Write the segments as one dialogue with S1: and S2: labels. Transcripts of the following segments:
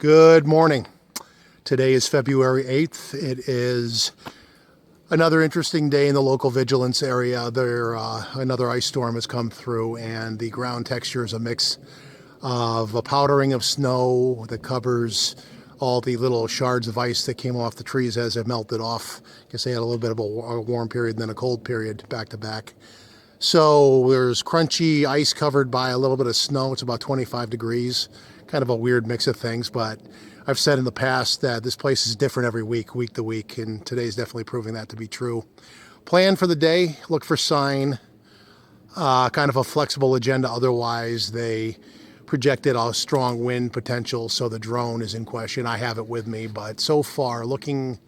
S1: Good morning. Today is February 8th. It is another interesting day in the local vigilance area. Another ice storm has come through, and the ground texture is a mix of a powdering of snow that covers all the little shards of ice that came off the trees as it melted off. I guess they had a little bit of a warm period and then a cold period back to back. So there's crunchy ice covered by a little bit of snow. It's about 25 degrees. Kind of a weird mix of things, but I've said in the past that this place is different every week, week to week, and today's definitely proving that to be true. Plan for the day, look for sign, kind of a flexible agenda. Otherwise, they projected a strong wind potential, so the drone is in question. I have it with me, but so far, looking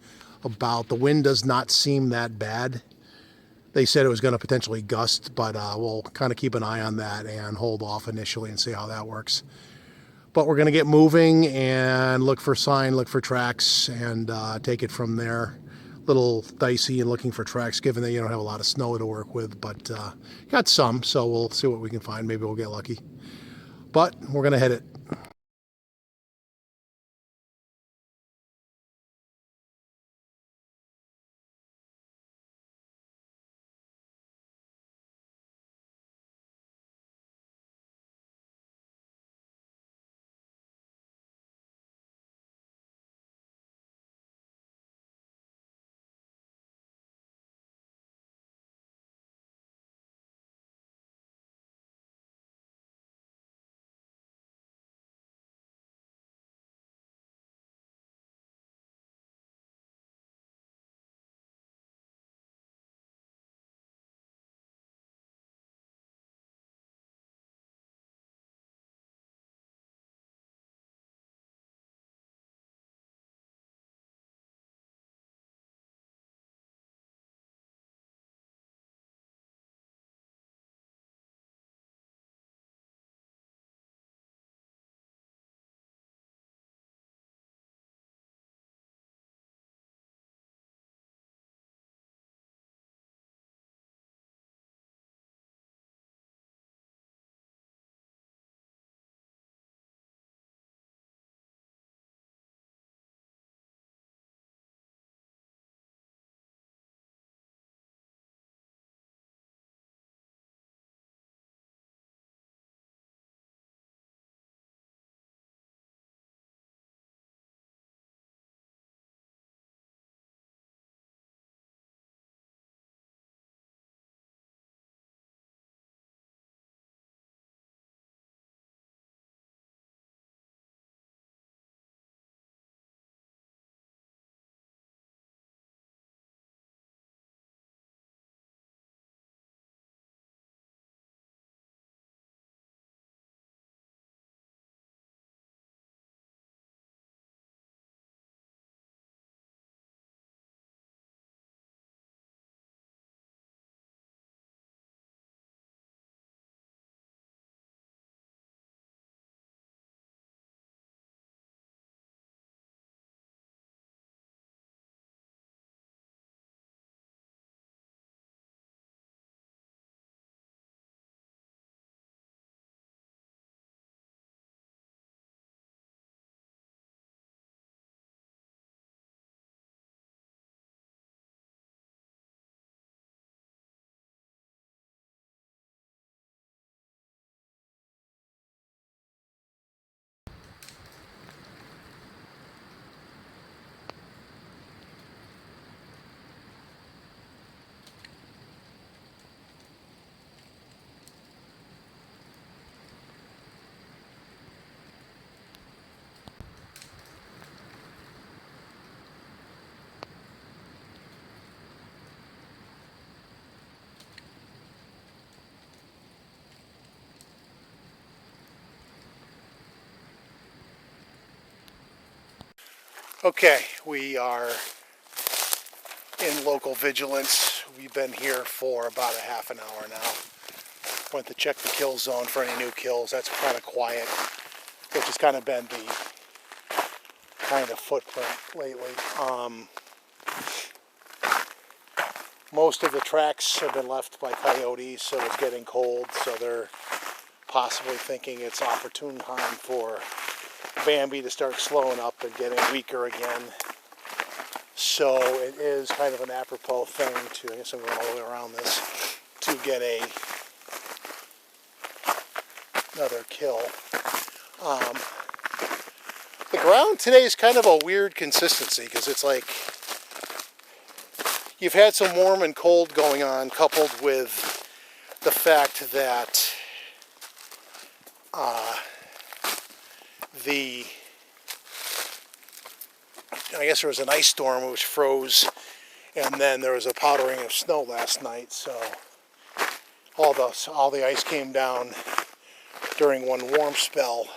S1: about, the wind does not seem that bad. They said it was going to potentially gust, but we'll kind of keep an eye on that and hold off initially and see how that works. But we're going to get moving and look for sign, look for tracks, and take it from there. Little dicey and looking for tracks, given that you don't have a lot of snow to work with, but got some, so we'll see what we can find. Maybe we'll get lucky. But we're going to hit it. Okay, we are in local vigilance. We've been here for about a half an hour now. Went to check the kill zone for any new kills. That's kind of quiet, which has kind of been the kind of footprint lately. Most of the tracks have been left by coyotes, so it's getting cold, so they're possibly thinking it's opportune time for Bambi to start slowing up and getting weaker again. So it is kind of an apropos thing to, I guess I'm going all the way around this, to get another kill. The ground today is kind of a weird consistency because it's like you've had some warm and cold going on, coupled with the fact that I guess there was an ice storm which froze, and then there was a powdering of snow last night, so all the ice came down during one warm spell,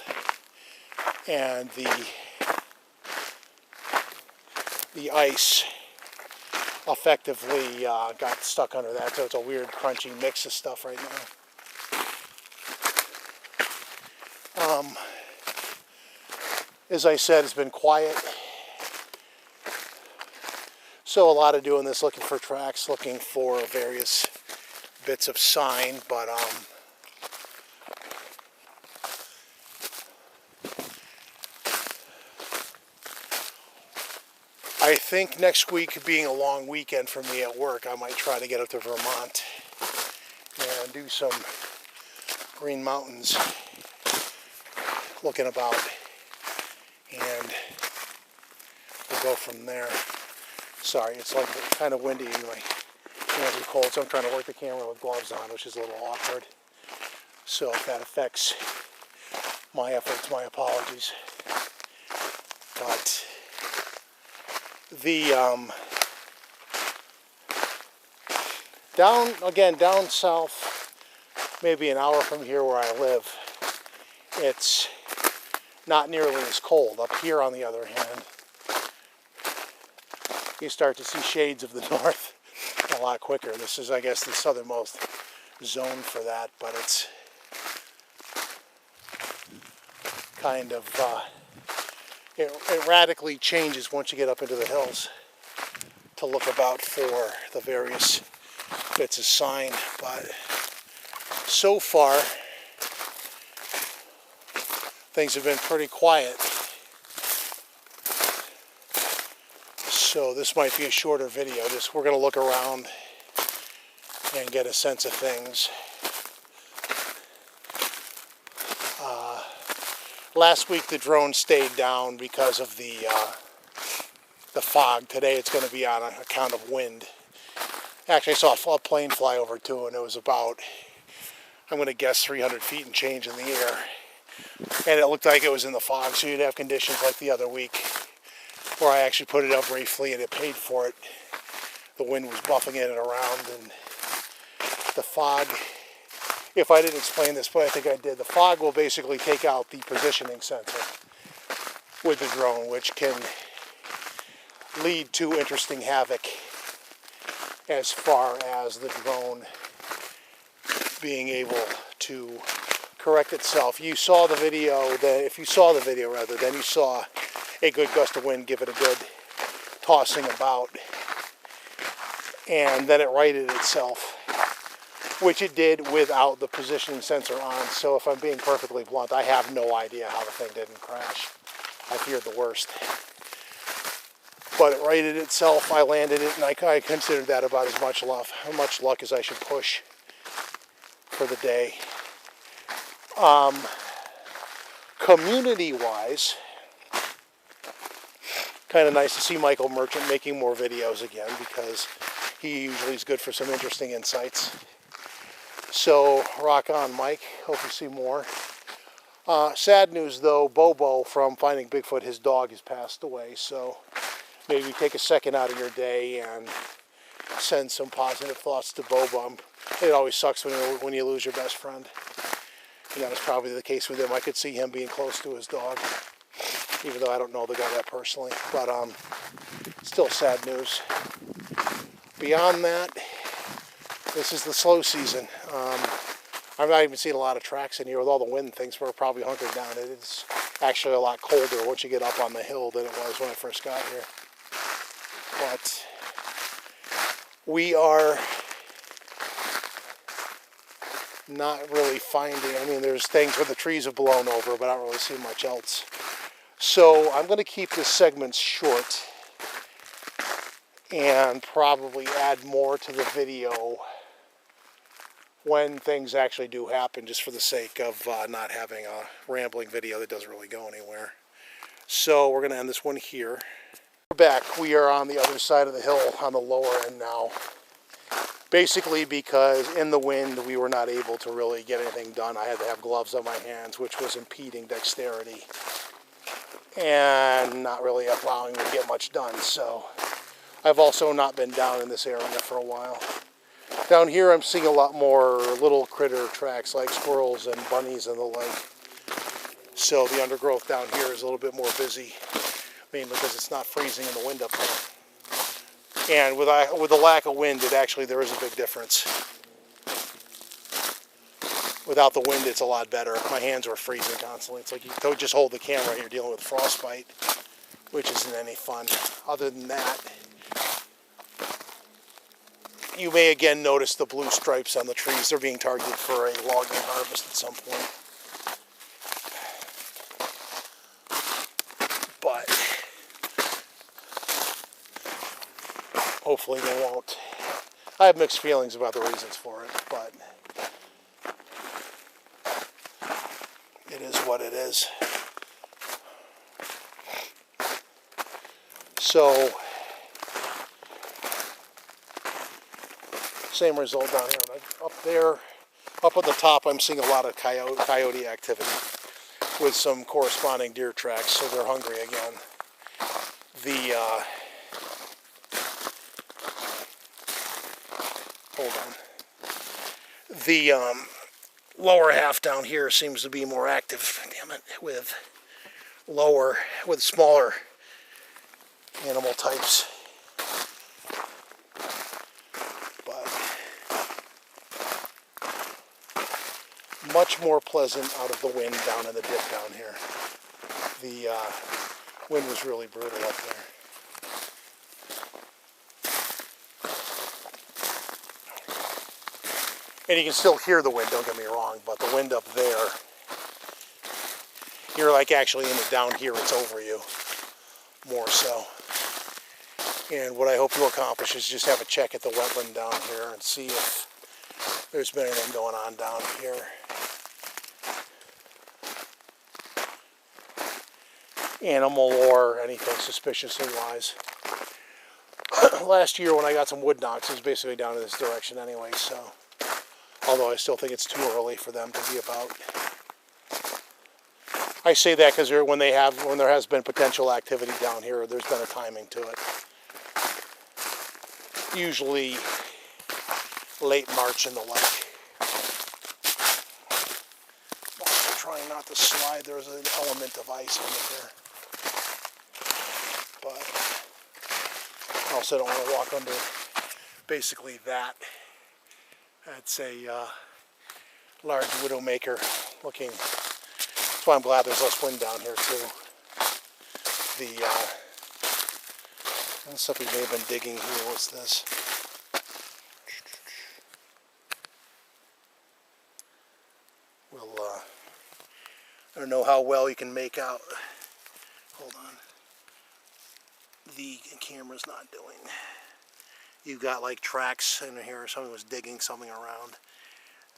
S1: and the ice effectively got stuck under that, so it's a weird crunchy mix of stuff right now. As I said, it's been quiet, so a lot of doing this, looking for tracks, looking for various bits of sign, but I think next week being a long weekend for me at work, I might try to get up to Vermont and do some Green Mountains looking about, and we'll go from there. Sorry, it's like kind of windy and my hands are cold, so I'm trying to work the camera with gloves on, which is a little awkward. So if that affects my efforts, my apologies. But the down south, maybe an hour from here where I live, it's not nearly as cold. Up here, on the other hand, you start to see shades of the north a lot quicker. This is, I guess, the southernmost zone for that, but it's kind of it radically changes once you get up into the hills to look about for the various bits of sign. But so far, things have been pretty quiet. So this might be a shorter video. We're going to look around and get a sense of things. Last week the drone stayed down because of the fog. Today it's going to be on account of wind. Actually, I saw a plane fly over too, and it was about, I'm going to guess, 300 feet and change in the air. And it looked like it was in the fog, so you'd have conditions like the other week where I actually put it up briefly and it paid for it. The wind was buffing it around, and the fog, if I didn't explain this, but I think I did, the fog will basically take out the positioning sensor with the drone, which can lead to interesting havoc as far as the drone being able to correct itself. You saw the video, if you saw the video rather, then you saw a good gust of wind give it a good tossing about, and then it righted itself, which it did without the positioning sensor on. So if I'm being perfectly blunt, I have no idea how the thing didn't crash. I feared the worst. But it righted itself, I landed it, and I considered that about as much luck as I should push for the day. Community-wise, kind of nice to see Michael Merchant making more videos again, because he usually is good for some interesting insights. So, rock on, Mike. Hope you see more. Sad news, though. Bobo from Finding Bigfoot, his dog, has passed away. So, maybe take a second out of your day and send some positive thoughts to Bobo. It always sucks when you lose your best friend. And that was probably the case with him. I could see him being close to his dog, even though I don't know the guy that personally. But still sad news. Beyond that, this is the slow season. I'm not even seeing a lot of tracks in here with all the wind. Things were probably hunkered down. It's actually a lot colder once you get up on the hill than it was when I first got here. But we are not really finding, I mean, there's things where the trees have blown over, but I don't really see much else. So I'm going to keep this segment short and probably add more to the video when things actually do happen, just for the sake of not having a rambling video that doesn't really go anywhere. So we're going to end this one here. We're back. We are on the other side of the hill on the lower end now. Basically because in the wind we were not able to really get anything done. I had to have gloves on my hands, which was impeding dexterity and not really allowing me to get much done. So I've also not been down in this area for a while. Down here I'm seeing a lot more little critter tracks like squirrels and bunnies and the like. So the undergrowth down here is a little bit more busy, mainly because it's not freezing in the wind up there. And with the lack of wind, there is a big difference. Without the wind, it's a lot better. My hands were freezing constantly. It's like you don't just hold the camera and you're dealing with frostbite, which isn't any fun. Other than that, you may again notice the blue stripes on the trees. They're being targeted for a logging harvest at some point. But hopefully they won't. I have mixed feelings about the reasons for it, but it is what it is. So, same result down here. Up there, up at the top, I'm seeing a lot of coyote activity with some corresponding deer tracks, so they're hungry again. The lower half down here seems to be more active, damn it, with smaller animal types. But much more pleasant out of the wind down in the dip down here. The wind was really brutal up there. And you can still hear the wind, don't get me wrong, but the wind up there, you're like actually in it. Down here, it's over you, more so. And what I hope to accomplish is just have a check at the wetland down here and see if there's been anything going on down here. Animal or anything suspiciously wise. Last year when I got some wood knocks, it was basically down in this direction anyway, so. Although I still think it's too early for them to be about. I say that because when there has been potential activity down here, there's been a timing to it. Usually late March and the like. Also trying not to slide. There's an element of ice under there. But I also don't want to walk under basically that. That's a large widowmaker looking. That's why I'm glad there's less wind down here too. That's something may have been digging here. What's this? I don't know how well you can make out. Hold on. The camera's not doing. You've got like tracks in here. Someone was digging something around.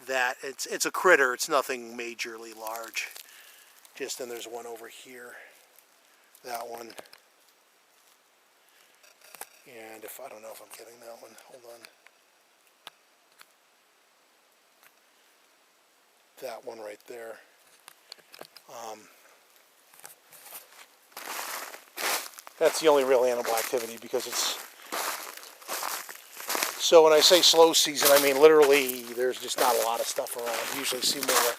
S1: That it's a critter. It's nothing majorly large. Just then there's one over here. That one. And I don't know if I'm getting that one. Hold on. That one right there. That's the only real animal activity because it's. So when I say slow season, I mean literally there's just not a lot of stuff around. You usually see more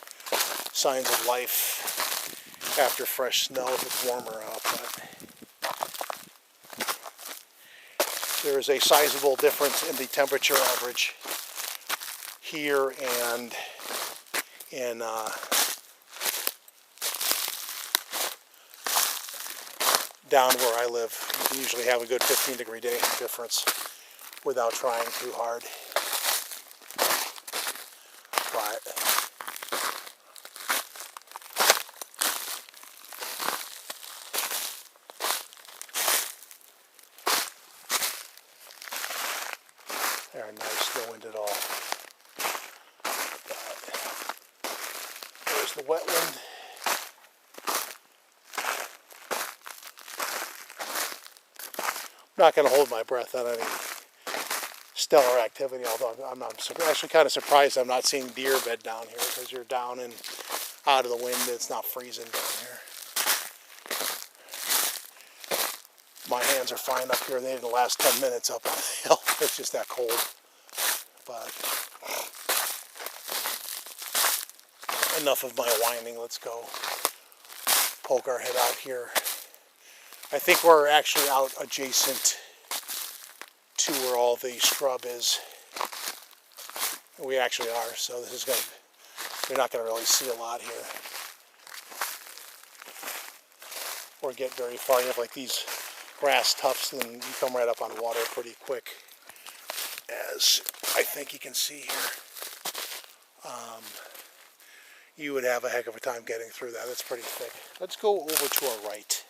S1: signs of life after fresh snow if it's warmer out. But there is a sizable difference in the temperature average here and in down where I live. You can usually have a good 15-degree day difference without trying too hard. But They're nice, no wind at all. There's the wetland. I'm not going to hold my breath on any stellar activity, although I'm actually kind of surprised I'm not seeing deer bed down here, because you're down and out of the wind. It's not freezing down here. My hands are fine up here. They didn't last 10 minutes up on the hill. It's just that cold. But enough of my whining. Let's go poke our head out here. I think we're actually out adjacent to where all the scrub is. We actually are, so this is going to, you're not going to really see a lot here. Or get very far. You have like these grass tufts, and you come right up on water pretty quick, as I think you can see here. You would have a heck of a time getting through that. It's pretty thick. Let's go over to our right,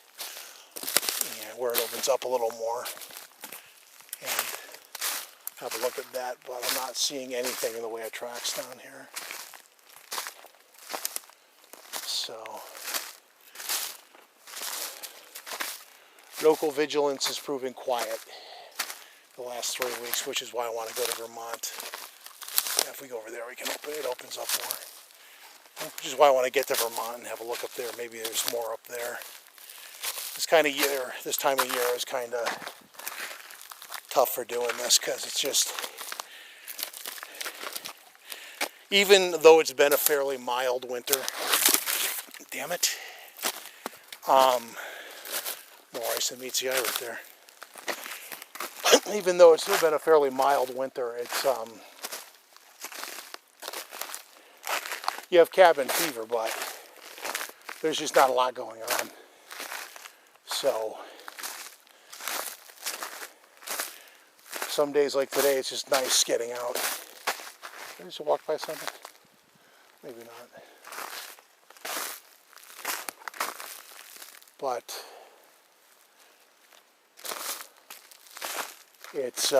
S1: and where it opens up a little more, and have a look at that, but I'm not seeing anything in the way of tracks down here. So, local vigilance is proving quiet the last 3 weeks, which is why I want to go to Vermont. And if we go over there, we can open it. Opens up more. Which is why I want to get to Vermont and have a look up there. Maybe there's more up there. This kind of year, this time of year is kind of tough for doing this, because it's just, even though it's been a fairly mild winter, damn it, more ice than meets the eye right there. Even though it's still been a fairly mild winter, it's you have cabin fever, but there's just not a lot going on. So some days like today, it's just nice getting out. Did I just walk by something? Maybe not. But it's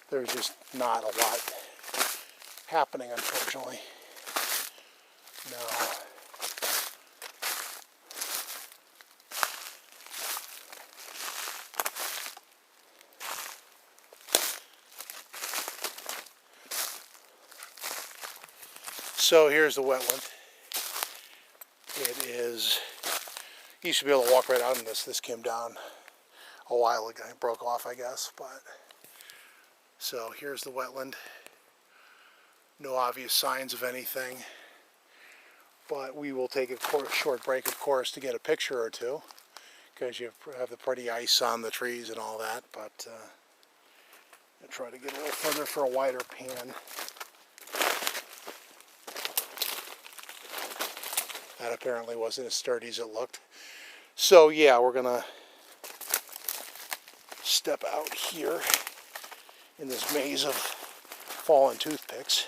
S1: there's just not a lot happening, unfortunately. No. So here's the wetland. It is, you used to be able to walk right out in this. This came down a while ago. It broke off, I guess, but so here's the wetland. No obvious signs of anything, but we will take a short break, of course, to get a picture or two, because you have the pretty ice on the trees and all that. But I'll try to get a little further for a wider pan. That apparently wasn't as sturdy as it looked. So yeah, we're gonna step out here in this maze of fallen toothpicks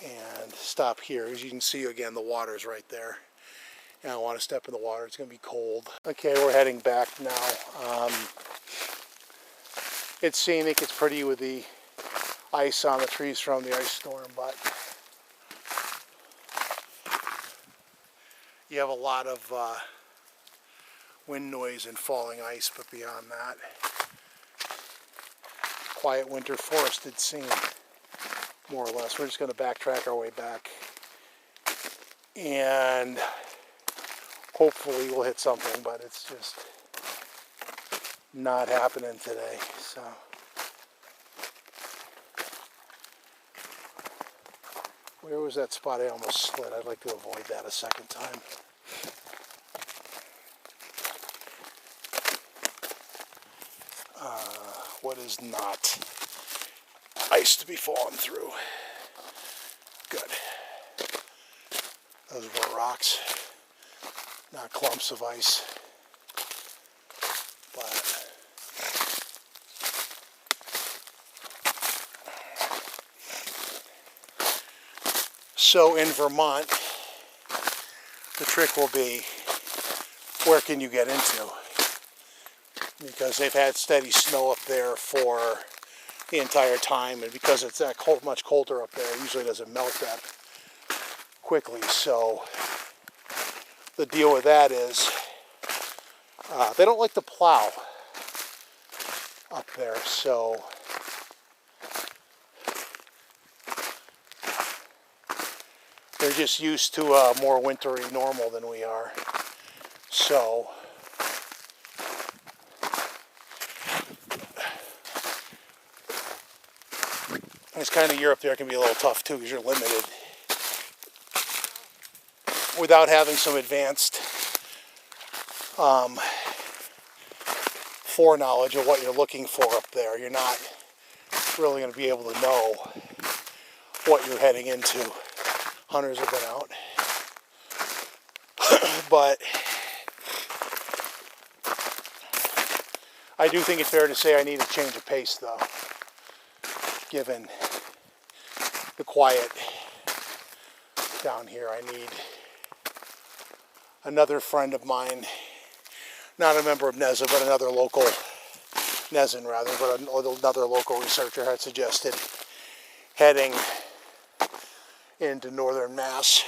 S1: and stop here. As you can see, again, the water's right there. And I want to step in the water. It's going to be cold. Okay, we're heading back now. It's scenic. It's pretty with the ice on the trees from the ice storm, but you have a lot of wind noise and falling ice, but beyond that, quiet winter forested scene, more or less. We're just going to backtrack our way back, and hopefully we'll hit something, but it's just not happening today. So where was that spot I almost slid? I'd like to avoid that a second time. What is not ice to be falling through? Good. Those were rocks, not clumps of ice. But so in Vermont, the trick will be, where can you get into? because they've had steady snow up there for the entire time, and because it's that cold, much colder up there, it usually doesn't melt that quickly. So the deal with that is they don't like to plow up there, so they're just used to a more wintry normal than we are. So this kind of year up there can be a little tough too, because you're limited without having some advanced foreknowledge of what you're looking for up there. You're not really going to be able to know what you're heading into. Hunters have been out, but I do think it's fair to say I need a change of pace, though, given the quiet down here. I need another friend of mine, not a member of NESA, but another local, NESN rather, but another local researcher had suggested heading into northern Mass.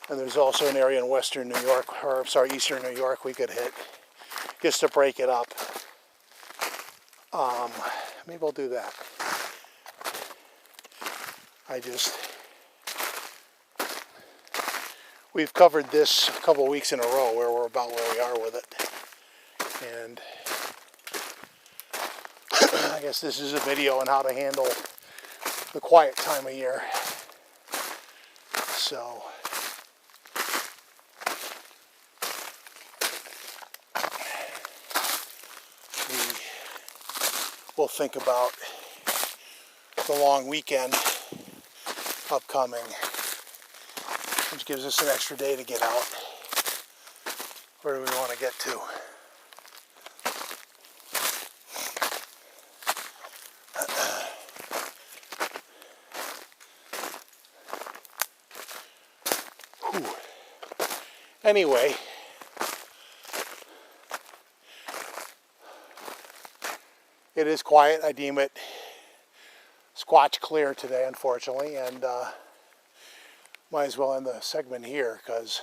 S1: And there's also an area in western New York, or sorry, eastern New York we could hit, just to break it up. Maybe I'll do that. We've covered this a couple weeks in a row where we're about where we are with it. And I guess this is a video on how to handle the quiet time of year. So we'll think about the long weekend upcoming, which gives us an extra day to get out. Where do we want to get to? Anyway, it is quiet. I deem it squatch clear today, unfortunately, and might as well end the segment here, because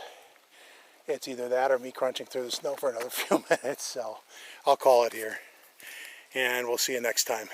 S1: it's either that or me crunching through the snow for another few minutes. So I'll call it here, and we'll see you next time.